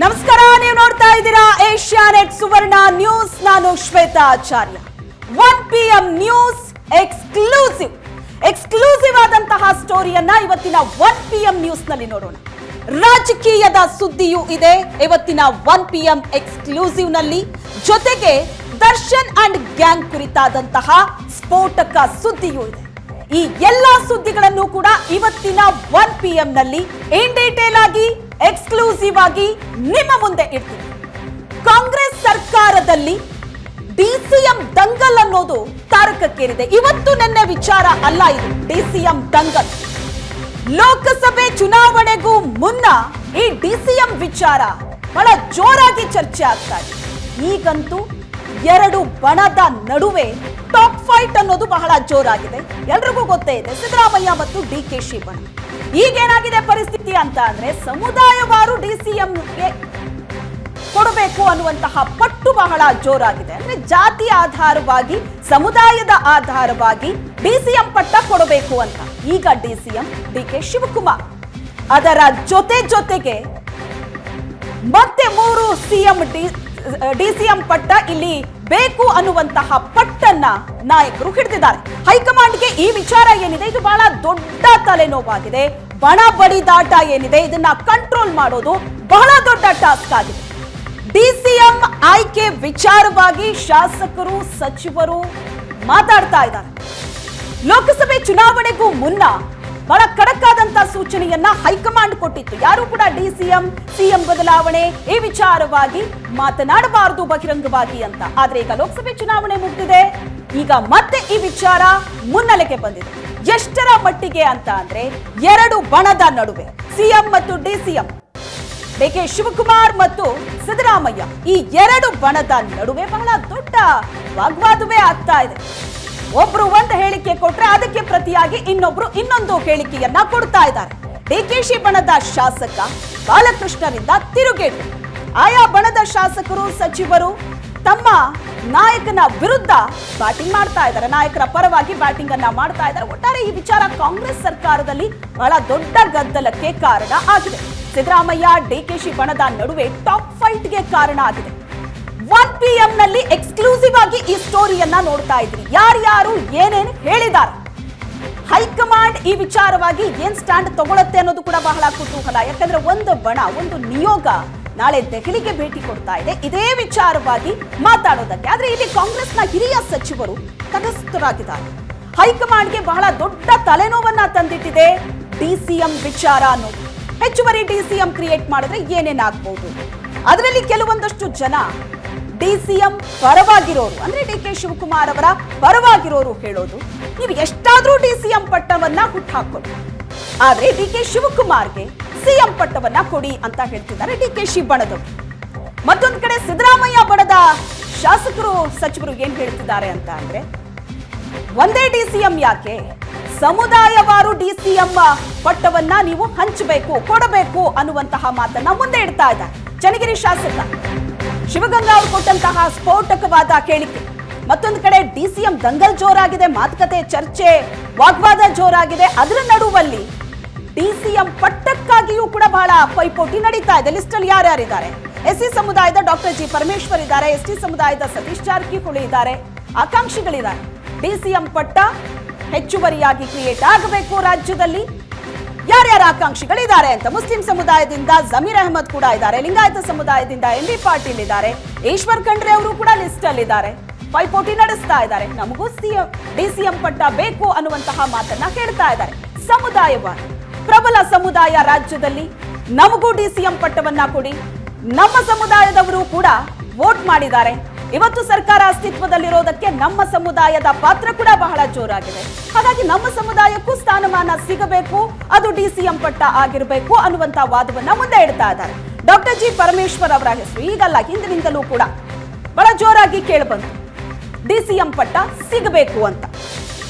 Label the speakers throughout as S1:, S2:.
S1: ನಮಸ್ಕಾರ, ನೀವು ನೋಡ್ತಾ ಇದ್ದೀರಾ ಏಷ್ಯಾನೆಟ್ ಸುವರ್ಣ ನ್ಯೂಸ್. ನಾನು ಶ್ವೇತಾ ಆಚಾರ್ಯ. 1 PM ನ್ಯೂಸ್ ಎಕ್ಸ್ಕ್ಲೂಸಿವ್ ಆದಂತಹ ಸ್ಟೋರಿಯನ್ನ ಇವತ್ತಿನ 1 PM ನ್ಯೂಸ್ ನಲ್ಲಿ ನೋಡೋಣ. ರಾಜಕೀಯದ ಸುದ್ದಿಯೂ ಇದೆ ಇವತ್ತಿನ 1 PM ಎಕ್ಸ್ಕ್ಲೂಸಿವ್ ನಲ್ಲಿ. ಜೊತೆಗೆ ದರ್ಶನ್ ಅಂಡ್ ಗ್ಯಾಂಗ್ ಕುರಿತಾದಂತಹ ಸ್ಫೋಟಕ ಸುದ್ದಿಯೂ ಇದೆ. ಈ ಎಲ್ಲಾ ಸುದ್ದಿಗಳನ್ನು ಕೂಡ ಇವತ್ತಿನ 1 PM ನಲ್ಲಿ ಇನ್ ಡೀಟೇಲ್ ಆಗಿ ಎಕ್ಸ್ಕ್ಲೂಸಿವ್ ಆಗಿ ನಿಮ್ಮ ಮುಂದೆ ಇಡ್ತೀವಿ. ಕಾಂಗ್ರೆಸ್ ಸರ್ಕಾರದಲ್ಲಿ ಡಿಸಿಎಂ ದಂಗಲ್ ಅನ್ನೋದು ತಾರಕಕ್ಕೇರಿದೆ. ಇವತ್ತು ನೆನ್ನೆ ವಿಚಾರ ಅಲ್ಲ ಇದು. ಡಿಸಿಎಂ ದಂಗಲ್ ಲೋಕಸಭೆ ಚುನಾವಣೆಗೂ ಮುನ್ನ ಈ ಡಿಸಿಎಂ ವಿಚಾರ ಬಹಳ ಜೋರಾಗಿ ಚರ್ಚೆ ಆಗ್ತಾ ಇದೆ. ಈಗಂತೂ ಎರಡು ಬಣದ ನಡುವೆ ಟಾಪ್ ಫೈಟ್ ಅನ್ನೋದು ಬಹಳ ಜೋರಾಗಿದೆ. ಎಲ್ರಿಗೂ ಗೊತ್ತೇ ಇದೆ, ಸಿದ್ದರಾಮಯ್ಯ ಮತ್ತು ಡಿಕೆಶಿ ಬಣ. ಈಗೇನಾಗಿದೆ ಪರಿಸ್ಥಿತಿ ಅಂತ ಅಂದ್ರೆ, ಸಮುದಾಯವಾರು ಡಿಸಿಎಂಗೆ ಕೊಡಬೇಕು ಅನ್ನುವಂತಹ ಪಟ್ಟು ಬಹಳ ಜೋರಾಗಿದೆ. ಅಂದ್ರೆ ಜಾತಿ ಆಧಾರವಾಗಿ, ಸಮುದಾಯದ ಆಧಾರವಾಗಿ ಡಿಸಿಎಂ ಪಟ್ಟ ಕೊಡಬೇಕು ಅಂತ ಈಗ ಡಿಸಿಎಂ ಡಿಕೆ ಶಿವಕುಮಾರ್. ಅದರ ಜೊತೆಗೆ ಮತ್ತೆ 3 ಸಿಎಂ ಡಿಸಿಎಂ ಪಟ್ಟ ಇಲ್ಲಿ ಬೇಕು ಅನ್ನುವಂತಹ ಪಟ್ಟನ್ನ ನಾಯಕರು ಹಿಡಿದಿದ್ದಾರೆ. ಹೈಕಮಾಂಡ್ಗೆ ಈ ವಿಚಾರ ಏನಿದೆ, ಇದು ಬಹಳ ದೊಡ್ಡ ತಲೆನೋವಾಗಿದೆ. ಬಣ ಬಡಿದಾಟ ಏನಿದೆ, ಇದನ್ನ ಕಂಟ್ರೋಲ್ ಮಾಡೋದು ಬಹಳ ದೊಡ್ಡ ಟಾಸ್ಕ್ ಆಗಿದೆ. ಡಿಸಿಎಂ ಆಯ್ಕೆ ವಿಚಾರವಾಗಿ ಶಾಸಕರು, ಸಚಿವರು ಮಾತಾಡ್ತಾ ಇದ್ದಾರೆ. ಲೋಕಸಭೆ ಚುನಾವಣೆಗೂ ಮುನ್ನ ಬಹಳ ಖಡಕ್ ಆದಂತಹ ಸೂಚನೆಯನ್ನ ಹೈಕಮಾಂಡ್ ಕೊಟ್ಟಿತ್ತು. ಯಾರು ಕೂಡ ಡಿಸಿಎಂ ಸಿಎಂ ಬದಲಾವಣೆ ಈ ವಿಚಾರವಾಗಿ ಮಾತನಾಡಬಾರದು ಬಹಿರಂಗವಾಗಿ ಅಂತ. ಆದ್ರೆ ಈಗ ಲೋಕಸಭೆ ಚುನಾವಣೆ ಮುಗಿದಿದೆ, ಈಗ ಮತ್ತೆ ಈ ವಿಚಾರ ಮುನ್ನೆಲೆಗೆ ಬಂದಿದೆ. ಎಷ್ಟರ ಮಟ್ಟಿಗೆ ಅಂತ ಅಂದ್ರೆ, ಎರಡು ಬಣದ ನಡುವೆ ಸಿಎಂ ಮತ್ತು ಡಿಸಿಎಂ, ಡಿಕೆ ಶಿವಕುಮಾರ್ ಮತ್ತು ಸಿದ್ದರಾಮಯ್ಯ, ಈ ಎರಡು ಬಣದ ನಡುವೆ ಬಹಳ ದೊಡ್ಡ ವಾಗ್ವಾದವೇ ಆಗ್ತಾ ಇದೆ. ಒಬ್ರು ಒಂದು ಹೇಳಿಕೆ ಕೊಟ್ರೆ ಅದಕ್ಕೆ ಪ್ರತಿಯಾಗಿ ಇನ್ನೊಬ್ರು ಇನ್ನೊಂದು ಹೇಳಿಕೆಯನ್ನ ಕೊಡ್ತಾ ಇದ್ದಾರೆ. ಡಿಕೆಶಿ ಬಣದ ಶಾಸಕ ಬಾಲಕೃಷ್ಣರಿಂದ ತಿರುಗೇಟು. ಆಯಾ ಬಣದ ಶಾಸಕರು, ಸಚಿವರು ತಮ್ಮ ನಾಯಕನ ವಿರುದ್ಧ ಬ್ಯಾಟಿಂಗ್ ಮಾಡ್ತಾ ಇದ್ದಾರೆ, ನಾಯಕರ ಪರವಾಗಿ ಬ್ಯಾಟಿಂಗ್ ಅನ್ನ ಮಾಡ್ತಾ ಇದ್ದಾರೆ. ಒಟ್ಟಾರೆ ಈ ವಿಚಾರ ಕಾಂಗ್ರೆಸ್ ಸರ್ಕಾರದಲ್ಲಿ ಬಹಳ ದೊಡ್ಡ ಗದ್ದಲಕ್ಕೆ ಕಾರಣ ಆಗಿದೆ. ಸಿದ್ದರಾಮಯ್ಯ ಡಿಕೆಶಿ ಬಣದ ನಡುವೆ ಟಾಪ್ ಫೈಟ್ಗೆ ಕಾರಣ ಆಗಿದೆ. 1 PM ನಲ್ಲಿ ಎಕ್ಸ್ಕ್ಲೂಸಿವ್ ಆಗಿ ಈ ಸ್ಟೋರಿಯನ್ನ ನೋಡ್ತಾ ಇದ್ರಿ. ಯಾರ್ಯಾರು ಏನೇನು ಹೇಳಿದ್ದಾರೆ, ಹೈಕಮಾಂಡ್ ಈ ವಿಚಾರವಾಗಿ ಏನ್ ಸ್ಟ್ಯಾಂಡ್ ತಗೊಳುತ್ತೆ ಅನ್ನೋದು ಕೂಡ ಬಹಳ ಕುತೂಹಲ. ಯಾಕಂದ್ರೆ ಒಂದು ಬಣ, ಒಂದು ನಿಯೋಗ ನಾಳೆ ದೆಹಲಿಗೆ ಭೇಟಿ ಕೊಡ್ತಾ ಇದೆ ಇದೇ ವಿಚಾರವಾಗಿ ಮಾತಾಡೋದಕ್ಕೆ. ಆದ್ರೆ ಇಲ್ಲಿ ಕಾಂಗ್ರೆಸ್ನ ಹಿರಿಯ ಸಚಿವರು ತಟಸ್ಥರಾಗಿದ್ದಾರೆ. ಹೈಕಮಾಂಡ್ಗೆ ಬಹಳ ದೊಡ್ಡ ತಲೆನೋವನ್ನ ತಂದಿಟ್ಟಿದೆ ಡಿಸಿಎಂ ವಿಚಾರ ಅನ್ನೋದು. ಹೆಚ್ಚುವರಿ ಡಿಸಿಎಂ ಕ್ರಿಯೇಟ್ ಮಾಡಿದ್ರೆ ಏನೇನಾಗಬಹುದು. ಅದರಲ್ಲಿ ಕೆಲವೊಂದಷ್ಟು ಜನ ಡಿಸಿಎಂ ಪರವಾಗಿರೋರು, ಅಂದ್ರೆ ಡಿಕೆ ಶಿವಕುಮಾರ್ ಅವರ ಪರವಾಗಿರೋರು ಹೇಳೋದು, ನೀವು ಎಷ್ಟಾದ್ರೂ ಡಿಸಿಎಂ ಪಟ್ಟವನ್ನ ಹುಟ್ಟಾಕೊಳ್ಳಿ, ಆದ್ರೆ ಡಿಕೆ ಶಿವಕುಮಾರ್ಗೆ ಸಿಎಂ ಪಟ್ಟವನ್ನ ಕೊಡಿ ಅಂತ ಹೇಳ್ತಿದ್ದಾರೆ ಡಿಕೆಶಿ ಬಣದವರು. ಮತ್ತೊಂದು ಕಡೆ ಸಿದ್ದರಾಮಯ್ಯ ಬಣದ ಶಾಸಕರು, ಸಚಿವರು ಏನ್ ಹೇಳ್ತಿದ್ದಾರೆ ಅಂತ ಅಂದ್ರೆ, ಒಂದೇ ಡಿಸಿಎಂ ಯಾಕೆ, ಸಮುದಾಯವಾರು ಡಿಸಿಎಂ ಪಟ್ಟವನ್ನ ನೀವು ಹಂಚಬೇಕು, ಕೊಡಬೇಕು ಅನ್ನುವಂತಹ ಮಾತನ್ನ ಮುಂದೆ ಇಡ್ತಾ ಇದ್ದಾರೆ. ಚನ್ನಗಿರಿ ಶಾಸಕ ಶಿವಗಂಗಾ ಅವರು ಕೊಟ್ಟಂತಹ ಸ್ಫೋಟಕವಾದ ಹೇಳಿಕೆ. ಮತ್ತೊಂದು ಕಡೆ ಡಿಸಿಎಂ ದಂಗಲ್ ಜೋರಾಗಿದೆ, ಮಾತುಕತೆ, ಚರ್ಚೆ, ವಾಗ್ವಾದ ಜೋರಾಗಿದೆ. ಅದರ ನಡುವಲ್ಲಿ ಡಿಸಿಎಂ ಪಟ್ಟಕ್ಕಾಗಿಯೂ ಕೂಡ ಬಹಳ ಪೈಪೋಟಿ ನಡೀತಾ ಇದೆ. ಲಿಸ್ಟ್ ಅಲ್ಲಿ ಯಾರ್ಯಾರಿದ್ದಾರೆ? ಎಸ್ಸಿ ಸಮುದಾಯದ ಡಾಕ್ಟರ್ ಜಿ ಪರಮೇಶ್ವರ್ ಇದ್ದಾರೆ, ಎಸ್ಟಿ ಸಮುದಾಯದ ಸತೀಶ್ ಜಾರಕಿಹೊಳಿ ಇದ್ದಾರೆ, ಆಕಾಂಕ್ಷಿಗಳಿದ್ದಾರೆ. ಡಿಸಿಎಂ ಪಟ್ಟ ಹೆಚ್ಚುವರಿಯಾಗಿ ಕ್ರಿಯೇಟ್ ಆಗಬೇಕು ರಾಜ್ಯದಲ್ಲಿ. ಯಾರ್ಯಾರ ಆಕಾಂಕ್ಷಿಗಳಿದ್ದಾರೆ ಅಂತ, ಮುಸ್ಲಿಂ ಸಮುದಾಯದಿಂದ ಜಮೀರ್ ಅಹಮದ್ ಕೂಡ ಇದ್ದಾರೆ, ಲಿಂಗಾಯತ ಸಮುದಾಯದಿಂದ ಎಂ ಬಿ ಪಾಟೀಲ್ ಇದ್ದಾರೆ, ಈಶ್ವರ್ ಖಂಡ್ರೆ ಅವರು ಕೂಡ ಲಿಸ್ಟ್ ಅಲ್ಲಿ ಇದ್ದಾರೆ, ಪೈಪೋಟಿ ನಡೆಸ್ತಾ ಇದ್ದಾರೆ. ನಮಗೂ ಡಿಸಿಎಂ ಪಟ್ಟ ಬೇಕು ಅನ್ನುವಂತಹ ಮಾತನ್ನ ಹೇಳ್ತಾ ಇದ್ದಾರೆ. ಸಮುದಾಯವಾದ ಪ್ರಬಲ ಸಮುದಾಯ ರಾಜ್ಯದಲ್ಲಿ, ನಮಗೂ ಡಿಸಿಎಂ ಪಟ್ಟವನ್ನ ಕೊಡಿ. ನಮ್ಮ ಸಮುದಾಯದವರು ಕೂಡ ವೋಟ್ ಮಾಡಿದ್ದಾರೆ. ಇವತ್ತು ಸರ್ಕಾರ ಅಸ್ತಿತ್ವದಲ್ಲಿರೋದಕ್ಕೆ ನಮ್ಮ ಸಮುದಾಯದ ಪಾತ್ರ ಕೂಡ ಬಹಳ ಜೋರಾಗಿದೆ. ಹಾಗಾಗಿ ನಮ್ಮ ಸಮುದಾಯಕ್ಕೂ ಸ್ಥಾನಮಾನ ಸಿಗಬೇಕು, ಅದು ಡಿಸಿಎಂ ಪಟ್ಟ ಆಗಿರಬೇಕು ಅನ್ನುವಂತ ವಾದವನ್ನ ಮುಂದೆ ಇಡ್ತಾ ಇದ್ದಾರೆ. ಡಾಕ್ಟರ್ ಜಿ ಪರಮೇಶ್ವರ್ ಅವರ ಹೆಸರು ಈಗಲ್ಲ, ಹಿಂದಿನಿಂದಲೂ ಕೂಡ ಬಹಳ ಜೋರಾಗಿ ಕೇಳಿಬಂತು, ಡಿಸಿಎಂ ಪಟ್ಟ ಸಿಗಬೇಕು ಅಂತ.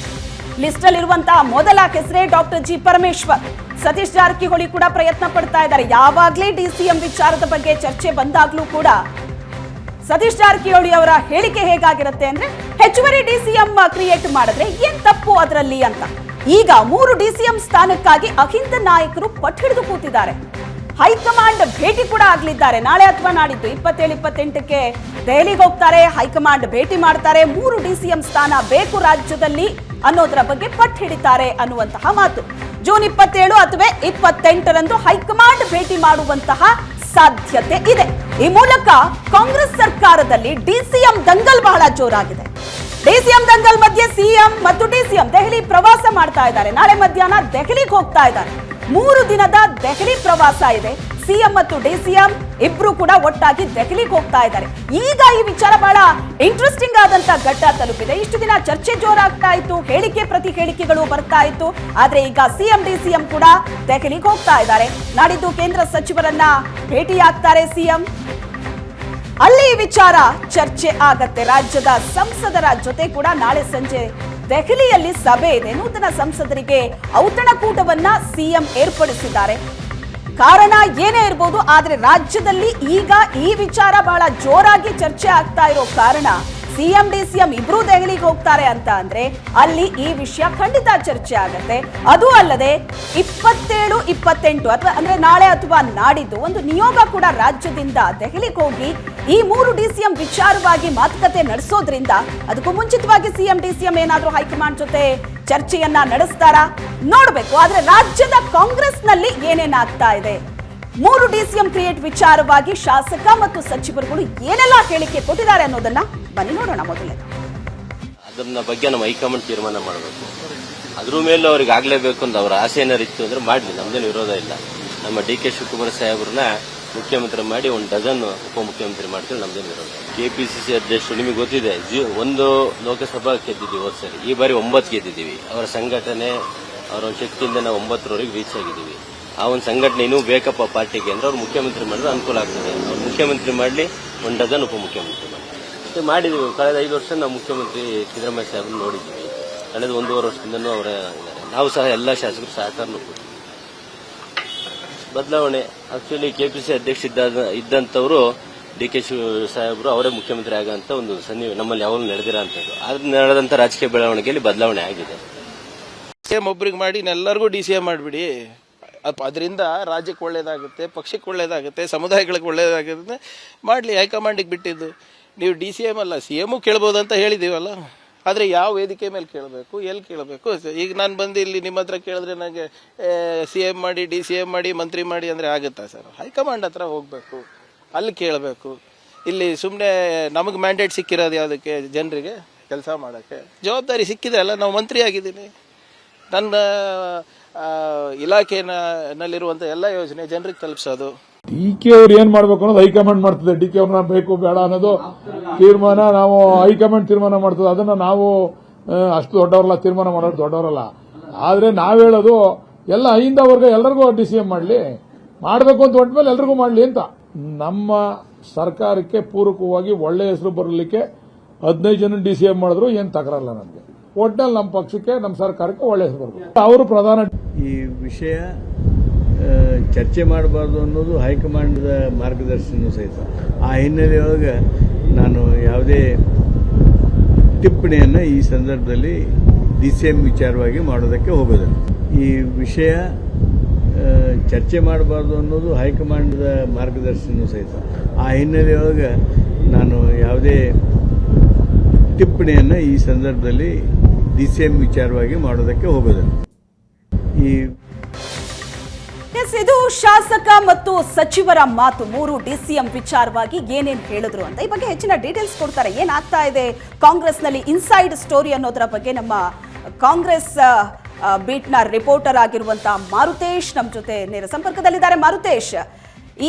S1: ಲಿಸ್ಟ್ ಅಲ್ಲಿರುವಂತಹ ಮೊದಲ ಹೆಸರೇ ಡಾಕ್ಟರ್ ಜಿ ಪರಮೇಶ್ವರ್. ಸತೀಶ್ ಜಾರಕಿಹೊಳಿ ಕೂಡ ಪ್ರಯತ್ನ ಪಡ್ತಾ ಇದ್ದಾರೆ. ಯಾವಾಗ್ಲೇ ಡಿಸಿಎಂ ವಿಚಾರದ ಬಗ್ಗೆ ಚರ್ಚೆ ಬಂದಾಗ್ಲೂ ಕೂಡ ಸತೀಶ್ ಜಾರಕಿಹೊಳಿ ಅವರ ಹೇಳಿಕೆ ಹೇಗಾಗಿರುತ್ತೆ ಅಂದ್ರೆ, ಹೆಚ್ಚುವರಿ ಡಿಸಿಎಂ ಕ್ರಿಯೇಟ್ ಮಾಡಿದ್ರೆ ಏನ್ ತಪ್ಪು ಅದರಲ್ಲಿ ಅಂತ. ಈಗ 3 ಡಿಸಿಎಂ ಸ್ಥಾನಕ್ಕಾಗಿ ಅಹಿಂದ ನಾಯಕರು ಪಟ್ಟು ಹಿಡಿದು ಕೂತಿದ್ದಾರೆ. ಹೈಕಮಾಂಡ್ ಭೇಟಿ ಕೂಡ ಆಗಲಿದ್ದಾರೆ. ನಾಳೆ ಅಥವಾ ನಾಡಿದ್ದು 27-28ಕ್ಕೆ ದೆಹಲಿಗೆ ಹೋಗ್ತಾರೆ. ಹೈಕಮಾಂಡ್ ಭೇಟಿ ಮಾಡ್ತಾರೆ. 3 DCM ಸ್ಥಾನ ಬೇಕು ರಾಜ್ಯದಲ್ಲಿ ಅನ್ನೋದರ ಬಗ್ಗೆ ಪಟ್ಟು ಹಿಡಿತಾರೆ ಅನ್ನುವಂತಹ ಮಾತು. ಜೂನ್ 27 ಅಥವಾ 28ರಂದು ಹೈಕಮಾಂಡ್ ಭೇಟಿ ಮಾಡುವಂತಹ ಸಾಧ್ಯತೆ ಇದೆ. ಈ ಮೂಲಕ ಕಾಂಗ್ರೆಸ್ ಸರ್ಕಾರದಲ್ಲಿ DCM ದಂಗಲ್ ಬಹಳ ಜೋರಾಗಿದೆ. DCM ದಂಗಲ್ ಮಧ್ಯೆ ಸಿಎಂ ಮತ್ತು DCM ದೆಹಲಿ ಪ್ರವಾಸ ಮಾಡ್ತಾ ಇದ್ದಾರೆ. ನಾಳೆ ಮಧ್ಯಾಹ್ನ ದೆಹಲಿಗೆ ಹೋಗ್ತಾ ಇದ್ದಾರೆ. 3 ದಿನದ ದೆಹಲಿ ಪ್ರವಾಸ ಇದೆ. ಸಿಎಂ ಮತ್ತು DCM ಇಬ್ರು ಕೂಡ ಒಟ್ಟಾಗಿ ದೆಹಲಿಗೆ ಹೋಗ್ತಾ ಇದ್ದಾರೆ. ಈಗ ಈ ವಿಚಾರ ಬಹಳ ಇಂಟ್ರೆಸ್ಟಿಂಗ್ ಆದಂತ ಘಟ್ಟ ತಲುಪಿದೆ. ಇಷ್ಟು ದಿನ ಚರ್ಚೆ ಜೋರಾಗ್ತಾ ಇತ್ತು, ಹೇಳಿಕೆ ಪ್ರತಿ ಹೇಳಿಕೆಗಳು ಬರ್ತಾ ಇತ್ತು. ಆದ್ರೆ ಈಗ ಸಿಎಂ DCM ಕೂಡ ದೆಹಲಿಗೆ ಹೋಗ್ತಾ ಇದ್ದಾರೆ. ನಾಡಿದ್ದು ಕೇಂದ್ರ ಸಚಿವರನ್ನ ಭೇಟಿಯಾಗ್ತಾರೆ ಸಿಎಂ. ಅಲ್ಲಿ ಈ ವಿಚಾರ ಚರ್ಚೆ ಆಗತ್ತೆ. ರಾಜ್ಯದ ಸಂಸದರ ಜೊತೆ ಕೂಡ ನಾಳೆ ಸಂಜೆ ದೆಹಲಿಯಲ್ಲಿ ಸಭೆ ಇದೆ. ನೂತನ ಸಂಸದರಿಗೆ ಔತಣಕೂಟವನ್ನ ಸಿಎಂ ಏರ್ಪಡಿಸಿದ್ದಾರೆ. ಕಾರಣ ಏನೇ ಇರಬಹುದು, ಆದ್ರೆ ರಾಜ್ಯದಲ್ಲಿ ಈಗ ಈ ವಿಚಾರ ಬಹಳ ಜೋರಾಗಿ ಚರ್ಚೆ ಆಗ್ತಾ ಇರೋ ಕಾರಣ ಸಿಎಂ DCM ಇಬ್ರು ದೆಹಲಿಗೆ ಹೋಗ್ತಾರೆ ಅಂತ ಅಂದ್ರೆ ಅಲ್ಲಿ ಈ ವಿಷಯ ಖಂಡಿತ ಚರ್ಚೆ ಆಗತ್ತೆ. ಅದು ಅಲ್ಲದೆ 27, 28 ಅಥವಾ ಅಂದ್ರೆ ನಾಳೆ ಅಥವಾ ನಾಡಿದ್ದು ಒಂದು ನಿಯೋಗ ಕೂಡ ರಾಜ್ಯದಿಂದ ದೆಹಲಿಗೆ ಹೋಗಿ ಈ 3 DCM ವಿಚಾರವಾಗಿ ಮಾತುಕತೆ ನಡೆಸೋದ್ರಿಂದ ಅದಕ್ಕೂ ಮುಂಚಿತವಾಗಿ ಸಿಎಂ DCM ಏನಾದ್ರೂ ಹೈಕಮಾಂಡ್ ಜೊತೆ ಚರ್ಚೆಯನ್ನ ನಡೆಸ್ತಾರಾ ನೋಡ್ಬೇಕು. ಆದ್ರೆ ರಾಜ್ಯದ ಕಾಂಗ್ರೆಸ್ನಲ್ಲಿ ಏನೇನಾಗ್ತಾ ಇದೆ, 3 DCM ಕ್ರಿಯೇಟ್ ವಿಚಾರವಾಗಿ ಶಾಸಕ ಮತ್ತು ಸಚಿವರುಗಳು ಏನೆಲ್ಲ ಹೇಳಿಕೆ ಕೊಟ್ಟಿದ್ದಾರೆ ಅನ್ನೋದನ್ನ ಬನ್ನಿ ನೋಡೋಣ. ಮೊದಲೇ
S2: ಅದನ್ನ ಬಗ್ಗೆ ನಮ್ಮ ಹೈಕಮಾಂಡ್ ತೀರ್ಮಾನ ಮಾಡಬೇಕು. ಅದ್ರ ಮೇಲೆ ಅವ್ರಿಗೆ ಆಗ್ಲೇಬೇಕು ಅಂತ ಅವ್ರ ಆಸೆ ಏನಾರು ಇತ್ತು ಅಂದ್ರೆ ಮಾಡ್ಲಿ, ನಮ್ದೇನು ವಿರೋಧ ಇಲ್ಲ. ನಮ್ಮ DK ಶಿವಕುಮಾರ್ ಸಾಹೇಬ್ರನ್ನ ಮುಖ್ಯಮಂತ್ರಿ ಮಾಡಿ 1 ಡಜನ್ ಉಪಮುಖ್ಯಮಂತ್ರಿ ಮಾಡ್ತೀವಿ, ನಮ್ದೇನು ವಿರೋಧ. KPCC ಅಧ್ಯಕ್ಷರು ನಿಮಗೆ ಗೊತ್ತಿದೆ, 1 ಲೋಕಸಭಾ ಗೆದ್ದಿದ್ದೀವಿ ಹೋದ ಸರಿ, ಈ ಬಾರಿ 9 ಗೆದ್ದಿದ್ದೀವಿ. ಅವರ ಸಂಘಟನೆ ಅವರ ಒಂದು ಶಕ್ತಿಯಿಂದ ನಾವು 9ರವರೆಗೆ ರೀಚ್ ಆಗಿದ್ದೀವಿ. ಆ ಒಂದು ಸಂಘಟನೆ ಇನ್ನೂ ಬೇಕಪ್ಪ ಪಾರ್ಟಿಗೆ ಅಂದ್ರೆ ಅವ್ರು ಮುಖ್ಯಮಂತ್ರಿ ಮಾಡಿದ್ರೆ ಅನುಕೂಲ ಆಗ್ತದೆ. ಅವ್ರು ಮುಖ್ಯಮಂತ್ರಿ ಮಾಡಲಿ, 1 ಡಜನ್ ಉಪಮುಖ್ಯಮಂತ್ರಿ ಮಾಡಿ ಮತ್ತೆ ಮಾಡಿದೀವಿ. ಕಳೆದ 5 ವರ್ಷ ನಾವು ಮುಖ್ಯಮಂತ್ರಿ ಸಿದ್ದರಾಮಯ್ಯ ಸಾಹೇಬ್ರನ್ನ ನೋಡಿದ್ದೀವಿ. ಕಳೆದ 1.5 ವರ್ಷದಿಂದನೂ ಅವರೇ ಇದ್ದಾರೆ. ನಾವು ಸಹ ಎಲ್ಲ ಶಾಸಕರು ಸಹಕಾರನೂ ಕೊಡ್ತೀವಿ. ಬದಲಾವಣೆ ಆಕ್ಚುಲಿ KPCC ಅಧ್ಯಕ್ಷ ಇದ್ದಂಥವರು DK ಸಾಹೇಬರು ಅವರೇ ಮುಖ್ಯಮಂತ್ರಿ ಆಗಂತ ಒಂದು ನಮ್ಮಲ್ಲಿ ಯಾವಾಗಲೂ ನಡೆದಿರೋ ಅಂತದ್ದು. ಆದ್ರೆ ನಡೆದಂತ ರಾಜಕೀಯ ಬೆಳವಣಿಗೆಯಲ್ಲಿ ಬದಲಾವಣೆ ಆಗಿದೆ.
S3: DCM ಒಬ್ರಿಗೆ ಮಾಡಿ ಎಲ್ಲರಿಗೂ DCM ಮಾಡಿಬಿಡಿ. ಅದರಿಂದ ರಾಜ್ಯಕ್ಕೆ ಒಳ್ಳೇದಾಗುತ್ತೆ, ಪಕ್ಷಕ್ಕೆ ಒಳ್ಳೇದಾಗುತ್ತೆ, ಸಮುದಾಯಗಳಿಗೆ ಒಳ್ಳೇದಾಗುತ್ತೆ. ಮಾಡಲಿ, ಹೈಕಮಾಂಡಿಗೆ ಬಿಟ್ಟಿದ್ದು. ನೀವು DCM ಅಲ್ಲ CM ಕೇಳ್ಬೋದು ಅಂತ ಹೇಳಿದೀವಲ್ಲ. ಆದರೆ ಯಾವ ವೇದಿಕೆ ಮೇಲೆ ಕೇಳಬೇಕು, ಎಲ್ಲಿ ಕೇಳಬೇಕು? ಈಗ ನಾನು ಬಂದು ಇಲ್ಲಿ ನಿಮ್ಮ ಹತ್ರ ಕೇಳಿದ್ರೆ ನನಗೆ CM ಮಾಡಿ, DCM ಮಾಡಿ, ಮಂತ್ರಿ ಮಾಡಿ ಅಂದರೆ ಆಗುತ್ತಾ ಸರ್? ಹೈಕಮಾಂಡ್ ಹತ್ರ ಹೋಗಬೇಕು, ಅಲ್ಲಿ ಕೇಳಬೇಕು. ಇಲ್ಲಿ ಸುಮ್ಮನೆ ನಮಗೆ ಮ್ಯಾಂಡೇಟ್ ಸಿಕ್ಕಿರೋದು ಯಾವುದಕ್ಕೆ? ಜನರಿಗೆ ಕೆಲಸ ಮಾಡೋಕ್ಕೆ. ಜವಾಬ್ದಾರಿ ಸಿಕ್ಕಿದೆ ಅಲ್ಲ, ನಾವು ಮಂತ್ರಿ ಆಗಿದ್ದೀನಿ. ನನ್ನ ಇಲಾಖೆನಲ್ಲಿರುವಂಥ ಎಲ್ಲ ಯೋಜನೆ ಜನರಿಗೆ ತಲುಪಿಸೋದು.
S4: DK ಅವ್ರು ಏನ್ ಮಾಡ್ಬೇಕು ಅನ್ನೋದು ಹೈಕಮಾಂಡ್ ಮಾಡ್ತದೆ. DK ಅವ್ರನ್ನ ಬೇಕು ಬೇಡ ಅನ್ನೋದು ತೀರ್ಮಾನ ನಾವು ಹೈಕಮಾಂಡ್ ತೀರ್ಮಾನ ಮಾಡ್ತದೆ. ಅದನ್ನ ನಾವು ಅಷ್ಟು ದೊಡ್ಡವರಲ್ಲ, ತೀರ್ಮಾನ ಮಾಡೋರು ದೊಡ್ಡವರಲ್ಲ. ಆದ್ರೆ ನಾವ್ ಹೇಳೋದು ಎಲ್ಲ ಐಯಿಂದ ವರ್ಗ ಎಲ್ಲರಿಗೂ DCM ಮಾಡ್ಲಿ, ಮಾಡ್ಬೇಕು ಅಂತ ಹೊಂಟ್ಮೇಲೆ ಎಲ್ರಿಗೂ ಮಾಡ್ಲಿ ಅಂತ. ನಮ್ಮ ಸರ್ಕಾರಕ್ಕೆ ಪೂರಕವಾಗಿ ಒಳ್ಳೆ ಹೆಸರು ಬರಲಿಕ್ಕೆ 15 ಜನ DCM ಮಾಡಿದ್ರು ಏನ್ ತಕರಲ್ಲ ನಮ್ಗೆ. ಒಟ್ಟಲ್ಲಿ ನಮ್ಮ ಪಕ್ಷಕ್ಕೆ, ನಮ್ಮ ಸರ್ಕಾರಕ್ಕೆ ಒಳ್ಳೆ ಹೆಸರು ಬರಬೇಕು. ಅವರು ಪ್ರಧಾನ
S5: ಈ ವಿಷಯ ಚರ್ಚೆ ಮಾಡಬಾರ್ದು ಅನ್ನೋದು ಹೈಕಮಾಂಡ್ದ ಮಾರ್ಗದರ್ಶನ ಸಹಿತ. ಆ ಹಿನ್ನೆಲೆಯೊಳಗೆ ನಾನು ಯಾವುದೇ ಟಿಪ್ಪಣಿಯನ್ನು ಈ ಸಂದರ್ಭದಲ್ಲಿ DCM ವಿಚಾರವಾಗಿ ಮಾಡೋದಕ್ಕೆ ಹೋಗೋದಿಲ್ಲ. ಈ ವಿಷಯ ಚರ್ಚೆ ಮಾಡಬಾರ್ದು ಅನ್ನೋದು ಹೈಕಮಾಂಡ್ದ ಮಾರ್ಗದರ್ಶನ ಸಹಿತ. ಆ ಹಿನ್ನೆಲೆಯೊಳಗೆ ನಾನು ಯಾವುದೇ ಟಿಪ್ಪಣಿಯನ್ನು ಈ ಸಂದರ್ಭದಲ್ಲಿ DCM ವಿಚಾರವಾಗಿ ಮಾಡೋದಕ್ಕೆ ಹೋಗೋದಿಲ್ಲ.
S1: ಇದು ಶಾಸಕ ಮತ್ತು ಸಚಿವರ ಮಾತು. 3 DCM ವಿಚಾರವಾಗಿ ಏನೇನು ಹೇಳಿದ್ರು ಅಂತ ಈ ಬಗ್ಗೆ ಹೆಚ್ಚಿನ ಡೀಟೇಲ್ಸ್ ಕೊಡ್ತಾರೆ. ಏನಾಗ್ತಾ ಇದೆ ಕಾಂಗ್ರೆಸ್ನಲ್ಲಿ ಇನ್ಸೈಡ್ ಸ್ಟೋರಿ ಅನ್ನೋದರ ಬಗ್ಗೆ ನಮ್ಮ ಕಾಂಗ್ರೆಸ್ ಬೀಟ್ನ ರಿಪೋರ್ಟರ್ ಆಗಿರುವಂತಹ ಮಾರುತೇಶ್ ನಮ್ಮ ಜೊತೆ ನೇರ ಸಂಪರ್ಕದಲ್ಲಿದ್ದಾರೆ. ಮಾರುತೇಶ್,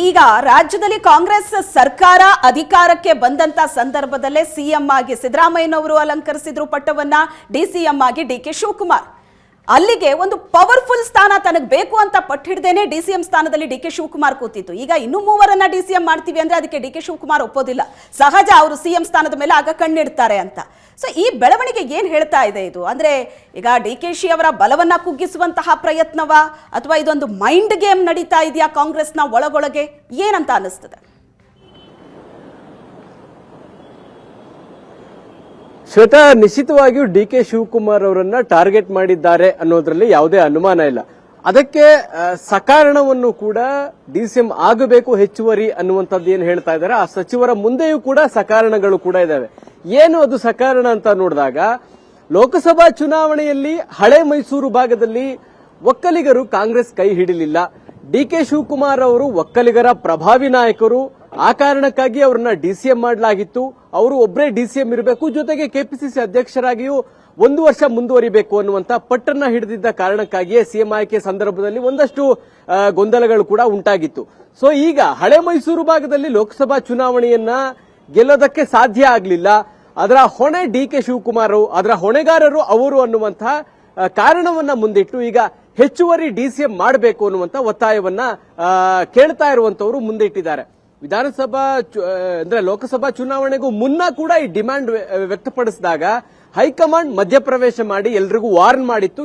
S1: ಈಗ ರಾಜ್ಯದಲ್ಲಿ ಕಾಂಗ್ರೆಸ್ ಸರ್ಕಾರ ಅಧಿಕಾರಕ್ಕೆ ಬಂದಂತ ಸಂದರ್ಭದಲ್ಲೇ ಸಿಎಂ ಆಗಿ ಸಿದ್ದರಾಮಯ್ಯನವರು ಅಲಂಕರಿಸಿದ್ರು ಪಟ್ಟವನ್ನ, DCM ಆಗಿ DK ಶಿವಕುಮಾರ್. ಅಲ್ಲಿಗೆ ಒಂದು ಪವರ್ಫುಲ್ ಸ್ಥಾನ ತನಗೆ ಬೇಕು ಅಂತ ಪಟ್ಟು ಹಿಡ್ದೇನೆ DCM ಸ್ಥಾನದಲ್ಲಿ DK ಶಿವಕುಮಾರ್ ಕೂತಿತ್ತು. ಈಗ ಇನ್ನೂ 3ರನ್ನ DCM ಮಾಡ್ತೀವಿ ಅಂದ್ರೆ ಅದಕ್ಕೆ DK ಶಿವಕುಮಾರ್ ಒಪ್ಪೋದಿಲ್ಲ. ಸಹಜ, ಅವರು CM ಸ್ಥಾನದ ಮೇಲೆ ಆಗ ಕಣ್ಣಿಡ್ತಾರೆ ಅಂತ. ಸೊ ಈ ಬೆಳವಣಿಗೆ ಏನ್ ಹೇಳ್ತಾ ಇದೆ ಇದು? ಅಂದ್ರೆ ಈಗ DKಶಿ ಅವರ ಬಲವನ್ನ ಕುಗ್ಗಿಸುವಂತಹ ಪ್ರಯತ್ನವಾ ಅಥವಾ ಇದೊಂದು ಮೈಂಡ್ ಗೇಮ್ ನಡೀತಾ ಇದೆಯಾ ಕಾಂಗ್ರೆಸ್ನ ಒಳಗೊಳಗೆ? ಏನಂತ ಅನಿಸ್ತದೆ?
S6: ಶ್ವೇತಾ, ನಿಶ್ಚಿತವಾಗಿಯೂ DK ಶಿವಕುಮಾರ್ ಅವರನ್ನ ಟಾರ್ಗೆಟ್ ಮಾಡಿದ್ದಾರೆ ಅನ್ನೋದ್ರಲ್ಲಿ ಯಾವುದೇ ಅನುಮಾನ ಇಲ್ಲ. ಅದಕ್ಕೆ ಸಕಾರಣವನ್ನು ಕೂಡ DCM ಆಗಬೇಕು ಹೆಚ್ಚುವರಿ ಅನ್ನುವಂಥದ್ದು ಏನು ಹೇಳ್ತಾ ಇದ್ದಾರೆ, ಆ ಸಚಿವರ ಮುಂದೆಯೂ ಕೂಡ ಸಕಾರಣಗಳು ಕೂಡ ಇದಾವೆ. ಏನು ಅದು ಸಕಾರಣ ಅಂತ ನೋಡಿದಾಗ, ಲೋಕಸಭಾ ಚುನಾವಣೆಯಲ್ಲಿ ಹಳೆ ಮೈಸೂರು ಭಾಗದಲ್ಲಿ ಒಕ್ಕಲಿಗರು ಕಾಂಗ್ರೆಸ್ ಕೈ ಹಿಡಿಲಿಲ್ಲ. DK ಶಿವಕುಮಾರ್ ಅವರು ಒಕ್ಕಲಿಗರ ಪ್ರಭಾವಿ ನಾಯಕರು, ಆ ಕಾರಣಕ್ಕಾಗಿ ಅವರನ್ನ DCM ಮಾಡಲಾಗಿತ್ತು. ಅವರು ಒಬ್ಬರೇ DCM ಇರಬೇಕು, ಜೊತೆಗೆ KPCC ಅಧ್ಯಕ್ಷರಾಗಿಯೂ 1 ವರ್ಷ ಮುಂದುವರಿಬೇಕು ಅನ್ನುವಂತ ಪಟ್ಟನ್ನ ಹಿಡಿದಿದ್ದ ಕಾರಣಕ್ಕಾಗಿಯೇ CM ಆಯ್ಕೆ ಸಂದರ್ಭದಲ್ಲಿ ಒಂದಷ್ಟು ಗೊಂದಲಗಳು ಕೂಡ ಉಂಟಾಗಿತ್ತು. ಸೊ ಈಗ ಹಳೆ ಮೈಸೂರು ಭಾಗದಲ್ಲಿ ಲೋಕಸಭಾ ಚುನಾವಣೆಯನ್ನ ಗೆಲ್ಲೋದಕ್ಕೆ ಸಾಧ್ಯ ಆಗಲಿಲ್ಲ. ಅದರ ಹೊಣೆ DK ಶಿವಕುಮಾರ್, ಅದರ ಹೊಣೆಗಾರರು ಅವರು ಅನ್ನುವಂತಹ ಕಾರಣವನ್ನ ಮುಂದಿಟ್ಟು ಈಗ ಹೆಚ್ಚುವರಿ DCM ಮಾಡಬೇಕು ಅನ್ನುವಂತ ಒತ್ತಾಯವನ್ನ ಕೇಳ್ತಾ ಇರುವಂತವರು ಮುಂದಿಟ್ಟಿದ್ದಾರೆ. ವಿಧಾನಸಭಾ ಅಂದ್ರೆ ಲೋಕಸಭಾ ಚುನಾವಣೆಗೂ ಮುನ್ನ ಕೂಡ ಈ ಡಿಮ್ಯಾಂಡ್ ವ್ಯಕ್ತಪಡಿಸಿದಾಗ ಹೈಕಮಾಂಡ್ ಮಧ್ಯಪ್ರವೇಶ ಮಾಡಿ ಎಲ್ರಿಗೂ ವಾರ್ನ್ ಮಾಡಿತ್ತು.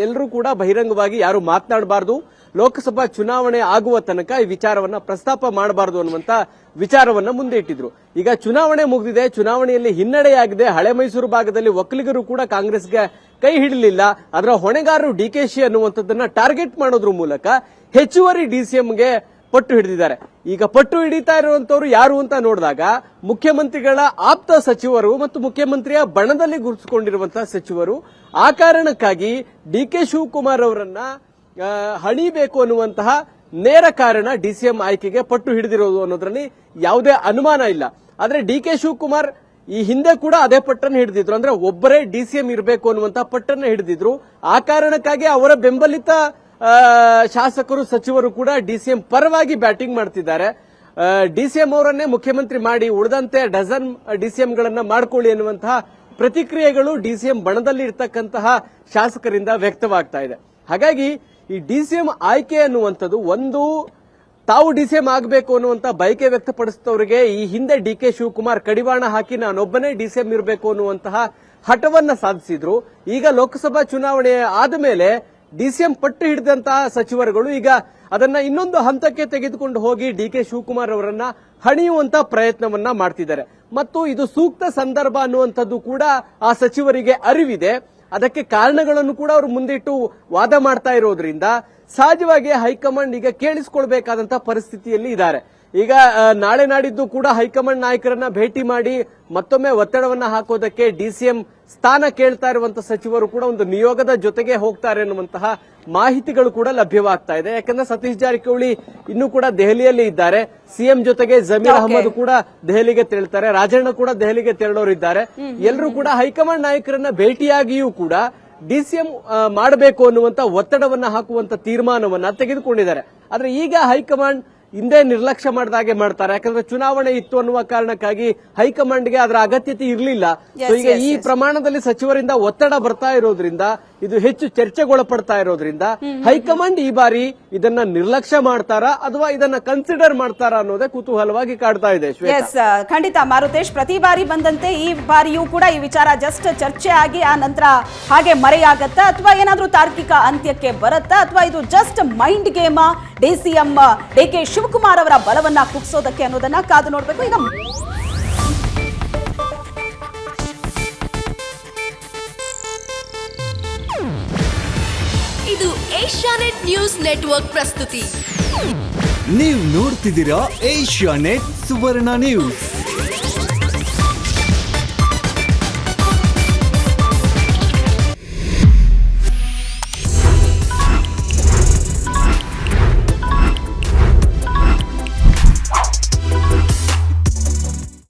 S6: ಎಲ್ಲರೂ ಕೂಡ ಬಹಿರಂಗವಾಗಿ ಯಾರು ಮಾತನಾಡಬಾರದು, ಲೋಕಸಭಾ ಚುನಾವಣೆ ಆಗುವ ತನಕ ಈ ವಿಚಾರವನ್ನ ಪ್ರಸ್ತಾಪ ಮಾಡಬಾರದು ಅನ್ನುವಂತ ವಿಚಾರವನ್ನ ಮುಂದೆ ಇಟ್ಟಿದ್ರು. ಈಗ ಚುನಾವಣೆ ಮುಗಿದಿದೆ, ಚುನಾವಣೆಯಲ್ಲಿ ಹಿನ್ನಡೆಯಾಗಿದೆ. ಹಳೆ ಮೈಸೂರು ಭಾಗದಲ್ಲಿ ಒಕ್ಕಲಿಗರು ಕೂಡ ಕಾಂಗ್ರೆಸ್ಗೆ ಕೈ ಹಿಡಲಿಲ್ಲ. ಅದರ ಹೊಣೆಗಾರರು DKಶಿ ಅನ್ನುವಂಥದ್ದನ್ನ ಟಾರ್ಗೆಟ್ ಮಾಡೋದ್ರ ಮೂಲಕ ಹೆಚ್ಚುವರಿ DCMಗೆ ಪಟ್ಟು ಹಿಡಿದಿದ್ದಾರೆ. ಈಗ ಪಟ್ಟು ಹಿಡಿತಾ ಇರುವಂತವರು ಯಾರು ಅಂತ ನೋಡಿದಾಗ ಮುಖ್ಯಮಂತ್ರಿಗಳ ಆಪ್ತ ಸಚಿವರು ಮತ್ತು ಮುಖ್ಯಮಂತ್ರಿಯ ಬಣದಲ್ಲಿ ಗುರುತಿಸಿಕೊಂಡಿರುವಂತಹ ಸಚಿವರು. ಆ ಕಾರಣಕ್ಕಾಗಿ DK ಶಿವಕುಮಾರ್ ಅವರನ್ನ ಹಣಿಬೇಕು ಅನ್ನುವಂತಹ ನೇರ ಕಾರಣ DCM ಆಯ್ಕೆಗೆ ಪಟ್ಟು ಹಿಡಿದಿರೋದು ಅನ್ನೋದ್ರಲ್ಲಿ ಯಾವುದೇ ಅನುಮಾನ ಇಲ್ಲ. ಆದ್ರೆ DK ಶಿವಕುಮಾರ್ ಈ ಹಿಂದೆ ಕೂಡ ಅದೇ ಪಟ್ಟನ್ನು ಹಿಡಿದಿದ್ರು, ಅಂದ್ರೆ ಒಬ್ಬರೇ DCM ಇರಬೇಕು ಅನ್ನುವಂತ ಪಟ್ಟನ್ನ ಹಿಡಿದಿದ್ರು. ಆ ಕಾರಣಕ್ಕಾಗಿ ಅವರ ಬೆಂಬಲಿತ ಶಾಸಕರು ಸಚಿವರು ಕೂಡ DCM ಪರವಾಗಿ ಬ್ಯಾಟಿಂಗ್ ಮಾಡ್ತಿದ್ದಾರೆ. DCM ಅವರನ್ನೇ ಮುಖ್ಯಮಂತ್ರಿ ಮಾಡಿ ಉಳಿದಂತೆ ಡಜನ್ DCMಗಳನ್ನ ಮಾಡ್ಕೊಳ್ಳಿ ಅನ್ನುವಂತಹ ಪ್ರತಿಕ್ರಿಯೆಗಳು DCM ಬಣದಲ್ಲಿ ಇರ್ತಕ್ಕಂತಹ ಶಾಸಕರಿಂದ ವ್ಯಕ್ತವಾಗ್ತಾ ಇದೆ. ಹಾಗಾಗಿ ಈ DCM ಆಯ್ಕೆ ಅನ್ನುವಂಥದ್ದು ಒಂದು ತಾವು DCM ಆಗಬೇಕು ಅನ್ನುವಂತ ಬಯಕೆ ವ್ಯಕ್ತಪಡಿಸಿದವರಿಗೆ ಈ ಹಿಂದೆ DK ಶಿವಕುಮಾರ್ ಕಡಿವಾಣ ಹಾಕಿ ನಾನೊಬ್ಬನೇ DCM ಇರಬೇಕು ಅನ್ನುವಂತಹ ಹಠವನ್ನ ಸಾಧಿಸಿದ್ರು. ಈಗ ಲೋಕಸಭಾ ಚುನಾವಣೆ ಆದ ಮೇಲೆ DCM ಪಟ್ಟು ಹಿಡಿದಂತಹ ಸಚಿವರುಗಳು ಈಗ ಅದನ್ನ ಇನ್ನೊಂದು ಹಂತಕ್ಕೆ ತೆಗೆದುಕೊಂಡು ಹೋಗಿ DK ಶಿವಕುಮಾರ್ ಅವರನ್ನ ಹಣಿಯುವಂತ ಪ್ರಯತ್ನವನ್ನ ಮಾಡ್ತಿದ್ದಾರೆ. ಮತ್ತು ಇದು ಸೂಕ್ತ ಸಂದರ್ಭ ಅನ್ನುವಂಥದ್ದು ಕೂಡ ಆ ಸಚಿವರಿಗೆ ಅರಿವಿದೆ. ಅದಕ್ಕೆ ಕಾರಣಗಳನ್ನು ಕೂಡ ಅವರು ಮುಂದಿಟ್ಟು ವಾದ ಮಾಡ್ತಾ ಇರೋದ್ರಿಂದ ಸಹಜವಾಗಿ ಹೈಕಮಾಂಡ್ ಈಗ ಕೇಳಿಸಿಕೊಳ್ಬೇಕಾದಂತಹ ಪರಿಸ್ಥಿತಿಯಲ್ಲಿ ಇದ್ದಾರೆ. ಈಗ ನಾಳೆ ನಾಡಿದ್ದು ಕೂಡ ಹೈಕಮಾಂಡ್ ನಾಯಕರನ್ನ ಭೇಟಿ ಮಾಡಿ ಮತ್ತೊಮ್ಮೆ ಒತ್ತಡವನ್ನ ಹಾಕೋದಕ್ಕೆ DCM ಸ್ಥಾನ ಕೇಳ್ತಾ ಇರುವಂತಹ ಸಚಿವರು ಕೂಡ ಒಂದು ನಿಯೋಗದ ಜೊತೆಗೆ ಹೋಗ್ತಾರೆ ಅನ್ನುವಂತಹ ಮಾಹಿತಿಗಳು ಕೂಡ ಲಭ್ಯವಾಗ್ತಾ ಇದೆ. ಯಾಕಂದ್ರೆ ಸತೀಶ್ ಜಾರಕಿಹೊಳಿ ಇನ್ನೂ ಕೂಡ ದೆಹಲಿಯಲ್ಲಿ ಇದ್ದಾರೆ. CM ಜೊತೆಗೆ ಜಮೀರ್ ಅಹಮದ್ ಕೂಡ ದೆಹಲಿಗೆ ತೆರಳುತ್ತಾರೆ, ರಾಜಣ್ಣ ಕೂಡ ದೆಹಲಿಗೆ ತೆರಳೋರಿದ್ದಾರೆ. ಎಲ್ಲರೂ ಕೂಡ ಹೈಕಮಾಂಡ್ ನಾಯಕರನ್ನ ಭೇಟಿಯಾಗಿಯೂ ಕೂಡ DCM ಮಾಡಬೇಕು ಅನ್ನುವಂತ ಒತ್ತಡವನ್ನ ಹಾಕುವಂತ ತೀರ್ಮಾನವನ್ನ ತೆಗೆದುಕೊಂಡಿದ್ದಾರೆ. ಆದ್ರೆ ಈಗ ಹೈಕಮಾಂಡ್ ಹಿಂದೆ ನಿರ್ಲಕ್ಷ್ಯ ಮಾಡಿದಾಗೆ ಮಾಡ್ತಾರೆ. ಯಾಕಂದ್ರೆ ಚುನಾವಣೆ ಇತ್ತು ಅನ್ನುವ ಕಾರಣಕ್ಕಾಗಿ ಹೈಕಮಾಂಡ್ಗೆ ಅದರ ಅಗತ್ಯತೆ ಇರಲಿಲ್ಲ. ಈಗ ಈ ಪ್ರಮಾಣದಲ್ಲಿ ಸಚಿವರಿಂದ ಒತ್ತಡ ಬರ್ತಾ ಇರೋದ್ರಿಂದ, ಇದು ಹೆಚ್ಚು ಚರ್ಚೆಗೊಳಪಡ್ತಾ ಇರೋದ್ರಿಂದ ಹೈಕಮಾಂಡ್ ಈ ಬಾರಿ ಇದನ್ನ ನಿರ್ಲಕ್ಷ್ಯ ಮಾಡ್ತಾರಾ ಅಥವಾ ಇದನ್ನ ಕನ್ಸಿಡರ್ ಮಾಡ್ತಾರಾ ಅನ್ನೋದೇ ಕುತೂಹಲವಾಗಿ ಕಾಡ್ತಾ ಇದೆ.
S1: ಖಂಡಿತ ಮಾರುತೇಶ್, ಪ್ರತಿ ಬಾರಿ ಬಂದಂತೆ ಈ ಬಾರಿಯೂ ಕೂಡ ಈ ವಿಚಾರ ಜಸ್ಟ್ ಚರ್ಚೆ ಆಗಿ ಆ ನಂತರ ಹಾಗೆ ಮರೆಯಾಗತ್ತಾ ಅಥವಾ ಏನಾದ್ರೂ ತಾರ್ಕಿಕ ಅಂತ್ಯಕ್ಕೆ ಬರುತ್ತಾ ಅಥವಾ ಇದು just mind game DCM DK Shivakumar ಅವರ ಬಲವನ್ನ ಕುಗ್ಸೋದಕ್ಕೆ ಅನ್ನೋದನ್ನ ಕಾದು ನೋಡ್ಬೇಕು. ಈಗ
S7: ಇದು ಏಷ್ಯಾನೆಟ್ ನ್ಯೂಸ್ ನೆಟ್ವರ್ಕ್ ಪ್ರಸ್ತುತಿ.
S8: ನೀವು ನೋಡ್ತಿದ್ದೀರಾ ಏಷ್ಯಾನೆಟ್ ಸುವರ್ಣ ನ್ಯೂಸ್.